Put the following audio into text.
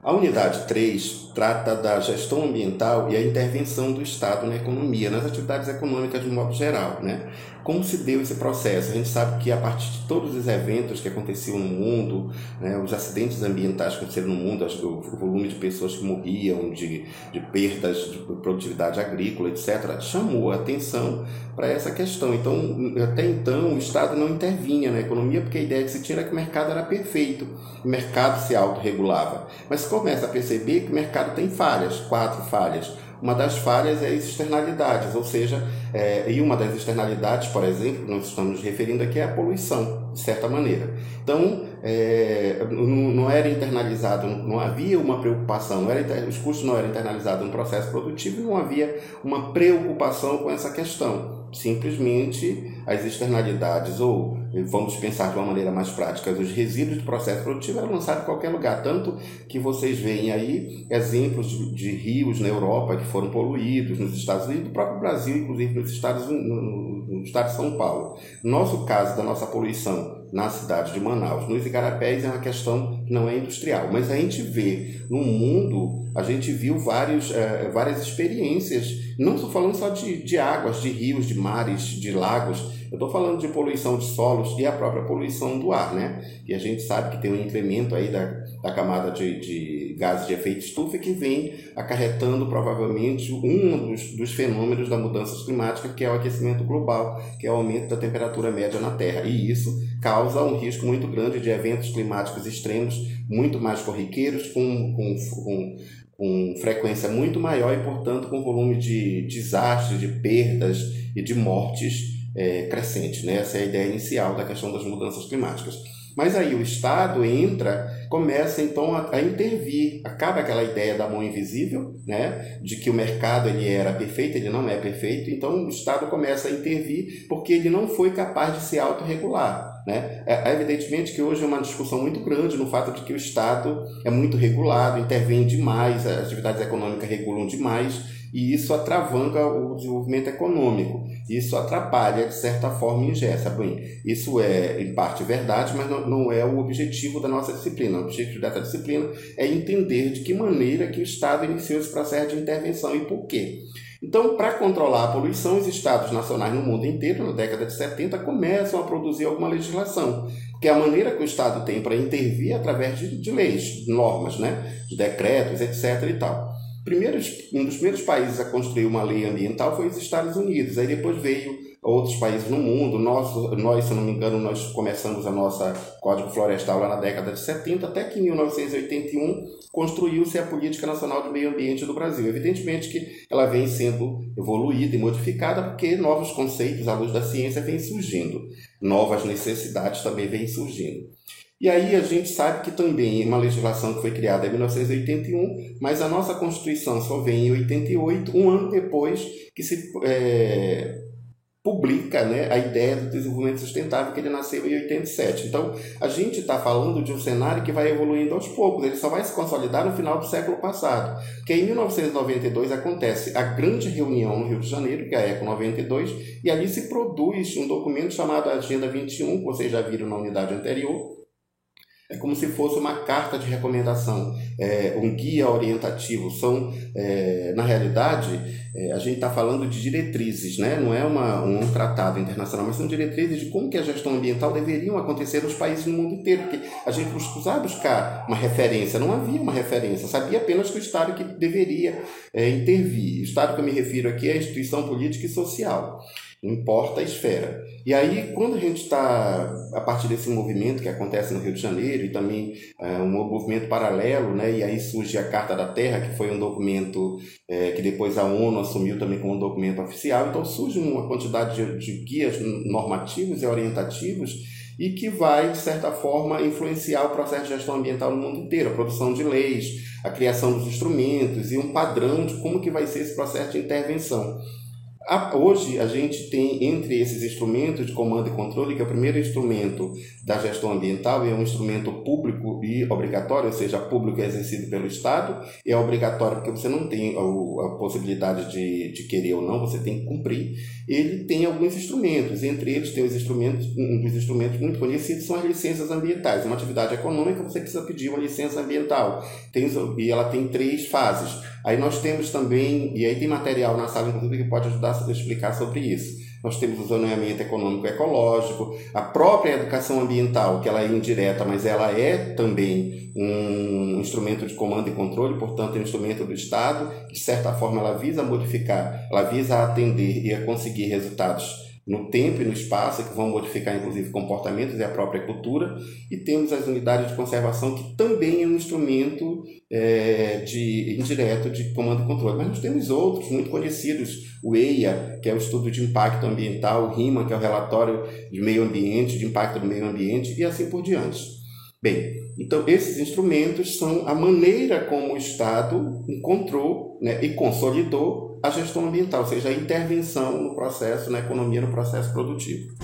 A unidade 3 trata da gestão ambiental e a intervenção do Estado na economia, nas atividades econômicas de um modo geral, né? Como se deu esse processo? A gente sabe que a partir de todos os eventos que aconteciam no mundo, né, os acidentes ambientais que aconteceram no mundo, o volume de pessoas que morriam, de perdas de produtividade agrícola, etc., chamou a atenção para essa questão. Então, até então, o Estado não intervinha na economia, porque a ideia que se tinha era que o mercado era perfeito, o mercado se autorregulava. Mas se começa a perceber que o mercado tem falhas, 4 falhas. Uma das falhas é as externalidades, ou seja, e uma das externalidades, por exemplo, que nós estamos nos referindo aqui, é a poluição, de certa maneira. Então, não era internalizado, não havia uma preocupação, os custos não eram internalizados no processo produtivo e não havia uma preocupação com essa questão. Simplesmente as externalidades, ou vamos pensar de uma maneira mais prática, os resíduos do processo produtivo eram lançados em qualquer lugar, tanto que vocês veem aí exemplos de rios na Europa que foram poluídos, nos Estados Unidos, no próprio Brasil, inclusive no estado de São Paulo. No nosso caso, da nossa poluição na cidade de Manaus, nos igarapés, é uma questão que não é industrial, mas a gente vê no mundo, a gente viu várias experiências, não estou falando só de águas, de rios, de mares, de lagos, eu estou falando de poluição de solos e a própria poluição do ar, né? E a gente sabe que tem um incremento aí da camada de gases de efeito estufa que vem acarretando provavelmente um dos fenômenos da mudança climática, que é o aquecimento global, que é o aumento da temperatura média na Terra. E isso causa um risco muito grande de eventos climáticos extremos, muito mais corriqueiros, com frequência muito maior e, portanto, com volume de desastres, de perdas e de mortes crescente, né? Essa é a ideia inicial da questão das mudanças climáticas. Mas aí o Estado começa então a intervir, acaba aquela ideia da mão invisível, né? De que o mercado ele era perfeito, ele não é perfeito, então o Estado começa a intervir porque ele não foi capaz de se autorregular. Né? Evidentemente que hoje é uma discussão muito grande no fato de que o Estado é muito regulado, intervém demais, as atividades econômicas regulam demais, e isso atravanca o desenvolvimento econômico. Isso atrapalha, de certa forma, ingessa. Bem, isso é, em parte, verdade, mas não é o objetivo da nossa disciplina. O objetivo dessa disciplina é entender de que maneira que o Estado iniciou esse processo de intervenção e por quê. Então, para controlar a poluição, os estados nacionais no mundo inteiro, na década de 70, começam a produzir alguma legislação, que é a maneira que o Estado tem para intervir através de leis, normas, né? De decretos, etc. e tal. Um dos primeiros países a construir uma lei ambiental foi os Estados Unidos, aí depois veio outros países no mundo. Nós, se não me engano, nós começamos a nossa Código Florestal lá na década de 70, até que em 1981 construiu-se a Política Nacional de Meio Ambiente do Brasil. Evidentemente que ela vem sendo evoluída e modificada porque novos conceitos à luz da ciência vêm surgindo, novas necessidades também vêm surgindo. E aí a gente sabe que também é uma legislação que foi criada em 1981, mas a nossa Constituição só vem em 88, um ano depois que se publica, né, a ideia do desenvolvimento sustentável, que ele nasceu em 87. Então, a gente está falando de um cenário que vai evoluindo aos poucos, ele só vai se consolidar no final do século passado. Porque em 1992 acontece a grande reunião no Rio de Janeiro, que é a ECO 92, e ali se produz um documento chamado Agenda 21, que vocês já viram na unidade anterior. É como se fosse uma carta de recomendação, um guia orientativo. Na realidade, a gente está falando de diretrizes, né? Não é um tratado internacional, mas são diretrizes de como que a gestão ambiental deveriam acontecer nos países no mundo inteiro, porque a gente precisava buscar uma referência, não havia uma referência, sabia apenas que o Estado que deveria intervir. O Estado que eu me refiro aqui é a instituição política e social. Não importa a esfera. E aí, quando a gente está, a partir desse movimento que acontece no Rio de Janeiro, e também um movimento paralelo, né, e aí surge a Carta da Terra, que foi um documento que depois a ONU assumiu também como um documento oficial, então surge uma quantidade de guias normativos e orientativos e que vai, de certa forma, influenciar o processo de gestão ambiental no mundo inteiro, a produção de leis, a criação dos instrumentos e um padrão de como que vai ser esse processo de intervenção. Hoje a gente tem entre esses instrumentos de comando e controle, que é o primeiro instrumento da gestão ambiental, e é um instrumento público e obrigatório, ou seja, público é exercido pelo Estado, e é obrigatório porque você não tem a possibilidade de querer ou não, você tem que cumprir. Ele tem alguns instrumentos, entre eles tem um dos instrumentos muito conhecidos são as licenças ambientais. Uma atividade econômica, você precisa pedir uma licença ambiental, e ela tem 3 fases. Aí nós temos também, e aí tem material na sala, inclusive, que pode ajudar a explicar sobre isso. Nós temos o zoneamento econômico ecológico, a própria educação ambiental, que ela é indireta, mas ela é também um instrumento de comando e controle, portanto é um instrumento do Estado, que de certa forma ela visa modificar, ela visa atender e a conseguir resultados no tempo e no espaço, que vão modificar inclusive comportamentos e a própria cultura. E temos as unidades de conservação, que também é um instrumento indireto de comando e controle. Mas nós temos outros muito conhecidos, o EIA, que é o Estudo de Impacto Ambiental, o RIMA, que é o Relatório de Meio Ambiente, de Impacto do Meio Ambiente, e assim por diante. Bem, então esses instrumentos são a maneira como o Estado encontrou, né, e consolidou a gestão ambiental, ou seja, a intervenção no processo, na economia, no processo produtivo.